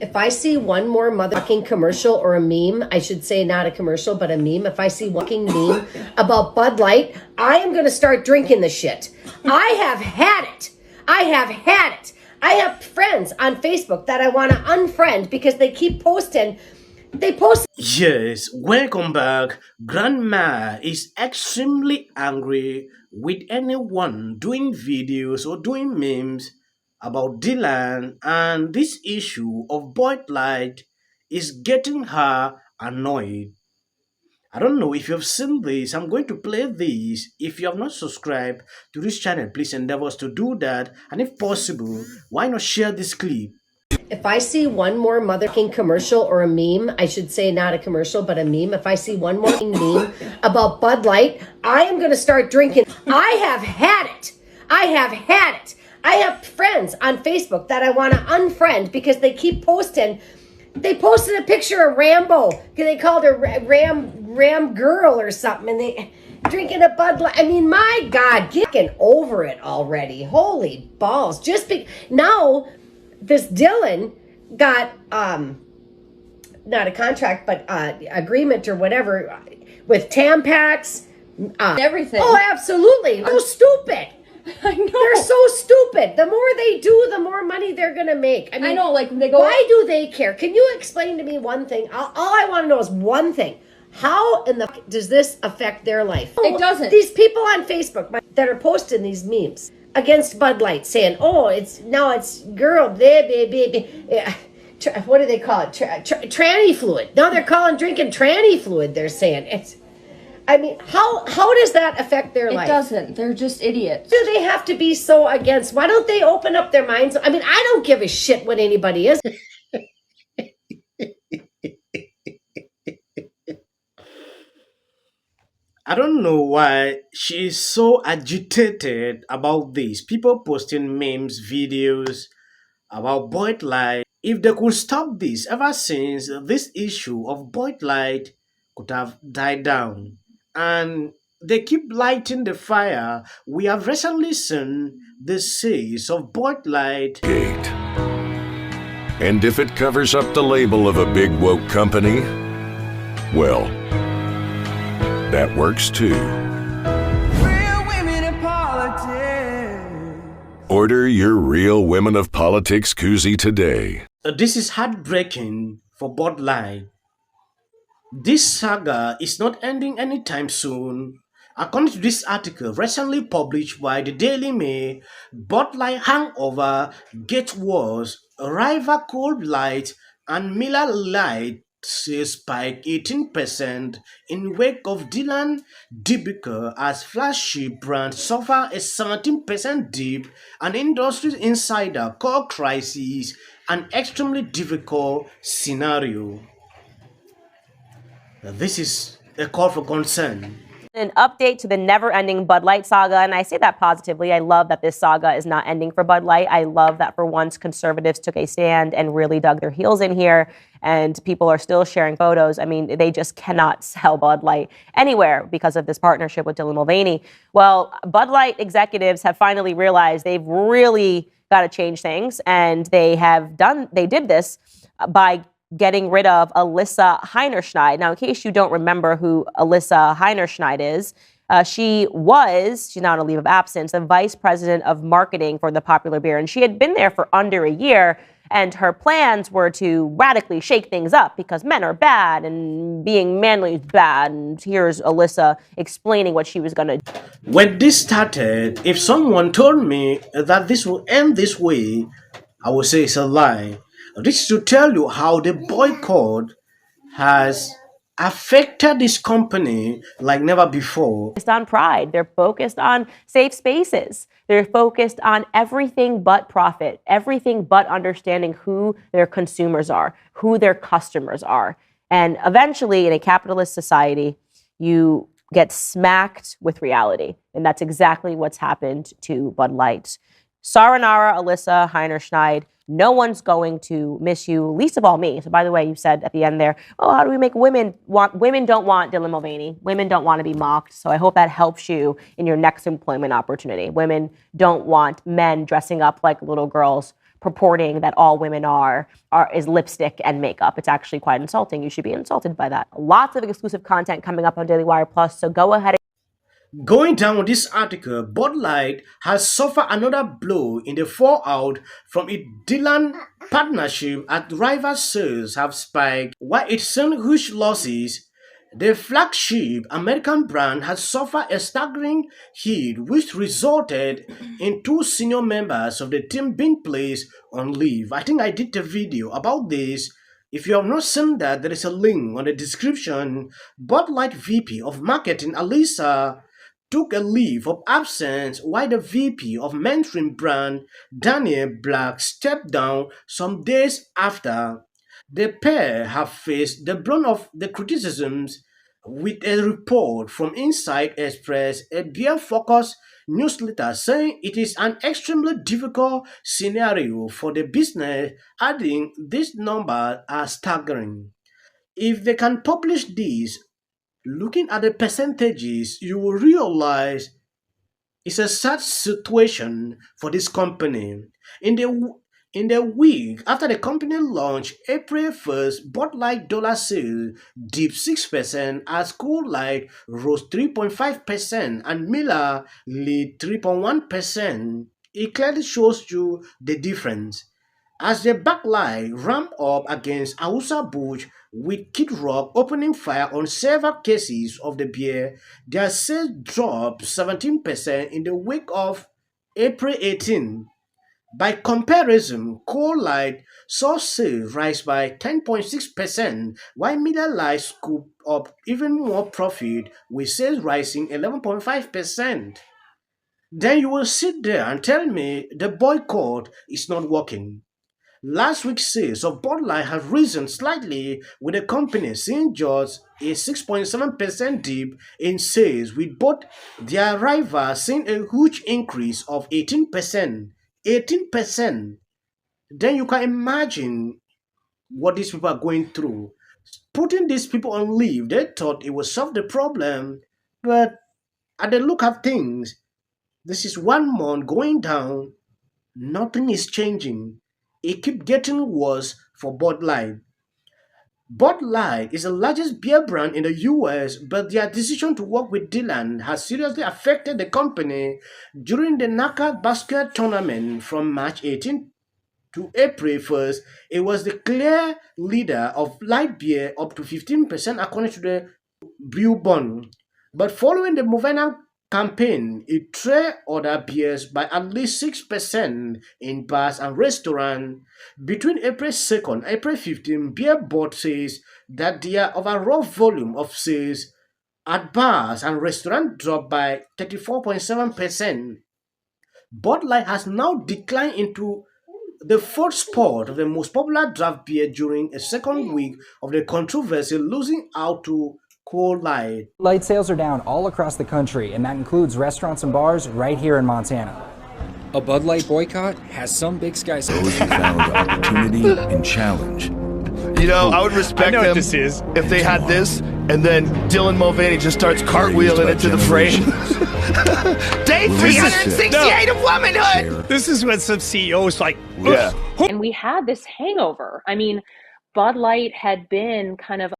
If I see one more motherfucking commercial or a meme, I should say not a commercial, but a meme. If I see one fucking meme about Bud Light, I am going to start drinking the shit. I have had it. I have had it. I have friends on Facebook that I want to unfriend because they keep posting. They post. Yes, welcome back. Grandma is extremely angry with anyone doing videos or doing memes about Dylan, and this issue of Boyd Light is getting her annoyed. I don't know if you've seen this. I'm going to play this. If you have not subscribed to this channel, please endeavor to do that. And if possible, why not share this clip? If I see one more motherfucking commercial or a meme, I should say not a commercial, but a meme. If I see one more meme about Bud Light, I am going to start drinking. I have had it. I have had it. I have friends on Facebook that I want to unfriend because they keep posting. They posted a picture of Rambo because they called her Ram Girl or something, and they drinking a Bud Light. I mean, my God, getting over it already. Holy balls! Now, this Dylan got not a contract, but agreement or whatever with Tampax, everything. Oh, absolutely! So stupid. I know. They're so stupid. The more they do, the more money they're going to make. I mean, I know, like, they go... Why do they care? Can you explain to me one thing? All I want to know is one thing. How in the does this affect their life? It doesn't. These people on Facebook that are posting these memes against Bud Light saying, oh, it's girl, baby. What do they call it? Tranny fluid. Now they're calling drinking tranny fluid, they're saying. I mean, how does that affect their life? It doesn't. They're just idiots. Do they have to be so against? Why don't they open up their minds? I mean, I don't give a shit what anybody is. I don't know why she is so agitated about this. People posting memes, videos about Boyd Light. If they could stop this ever since this issue of Boyd Light could have died down. And they keep lighting the fire. We have recently seen the sales of Boyd Light. And if it covers up the label of a big woke company, well, that works too. Real women in politics. Order your Real Women of Politics koozie today. This is heartbreaking for Bud Light. This saga is not ending anytime soon. According to this article recently published by the Daily Mail, Bud Light hangover gets worse. Rival Coors Light and Miller Lite sales spike 18% in wake of Dylan debacle as flagship brand suffer a 17% dip. An industry insider call crisis an extremely difficult scenario. This is a call for concern. An update to the never-ending Bud Light saga, and I say that positively. I love that this saga is not ending for Bud Light. I love that for once conservatives took a stand and really dug their heels in here, and people are still sharing photos. I mean, they just cannot sell Bud Light anywhere because of this partnership with Dylan Mulvaney. Well, Bud Light executives have finally realized they've really got to change things, and they did this by getting rid of Alyssa Heinerscheid. Now, in case you don't remember who Alyssa Heinerscheid is, she's now on a leave of absence, the vice president of marketing for the popular beer. And she had been there for under a year, and her plans were to radically shake things up because men are bad and being manly is bad. And here's Alyssa explaining what she was going to do. When this started, if someone told me that this will end this way, I would say it's a lie. This is to tell you how the boycott has affected this company like never before. Focused on pride. They're focused on safe spaces. They're focused on everything but profit, everything but understanding who their consumers are, who their customers are. And eventually, in a capitalist society, you get smacked with reality. And that's exactly what's happened to Bud Light. Saranara, Alyssa Heinerscheid, no one's going to miss you, least of all me. So by the way, you said at the end there, oh, how do we make women don't want Dylan Mulvaney. Women don't want to be mocked. So I hope that helps you in your next employment opportunity. Women don't want men dressing up like little girls purporting that all women is lipstick and makeup. It's actually quite insulting. You should be insulted by that. Lots of exclusive content coming up on Daily Wire Plus, so go ahead. Going down with this article, Bud Light has suffered another blow in the fallout from its Dylan partnership as rival sales have spiked. While it sent huge losses, the flagship American brand has suffered a staggering hit, which resulted in 2 senior members of the team being placed on leave. I think I did a video about this. If you have not seen that, there is a link on the description. Bud Light VP of Marketing Alyssa took a leave of absence while the VP of mainstream brand Daniel Black stepped down some days after. The pair have faced the brunt of the criticisms with a report from Inside Express, a beer-focused newsletter, saying it is an extremely difficult scenario for the business, adding these numbers are staggering. If they can publish these, looking at the percentages, you will realize it's a sad situation for this company. In the week after the company launched, April 1st, Bud Light dollar sales dipped 6% as Coors Light rose 3.5% and Miller Lite 3.1%. It clearly shows you the difference. As the backlight ramped up against Anheuser-Busch, with Kid Rock opening fire on several cases of the beer, their sales dropped 17% in the wake of April 18. By comparison, Coors Light saw sales rise by 10.6%, while Miller Lite scooped up even more profit, with sales rising 11.5%. Then you will sit there and tell me the boycott is not working. Last week's sales of Bud Light have risen slightly, with the company seeing just a 6.7% dip in sales, with both their rivals seeing a huge increase of 18%. 18%. Then you can imagine what these people are going through. Putting these people on leave, they thought it would solve the problem, but at the look of things, this is 1 month going down, nothing is changing. It keeps getting worse for Bud Light. Bud Light is the largest beer brand in the US, but their decision to work with Dylan has seriously affected the company. During the knockout basket tournament from March 18 to April 1st, it was the clear leader of light beer, up to 15% according to the Brew Bond. But following the Mulvaney campaign, it trailed other beers by at least 6% in bars and restaurants. Between April 2nd and April 15, Beer Board says that their overall volume of sales at bars and restaurants dropped by 34.7%. Bud Light has now declined into the 4th spot of the most popular draft beer during a second week of the controversy, losing out to Coors Light. Light sales are down all across the country, and that includes restaurants and bars right here in Montana. A Bud Light boycott has some big skies. Those who found opportunity and challenge. You know, I would respect them if they had this, and then Dylan Mulvaney just starts cartwheeling into the frame. Day 368 of womanhood! This is what some CEOs like. Yeah. And we had this hangover. I mean, Bud Light had been kind of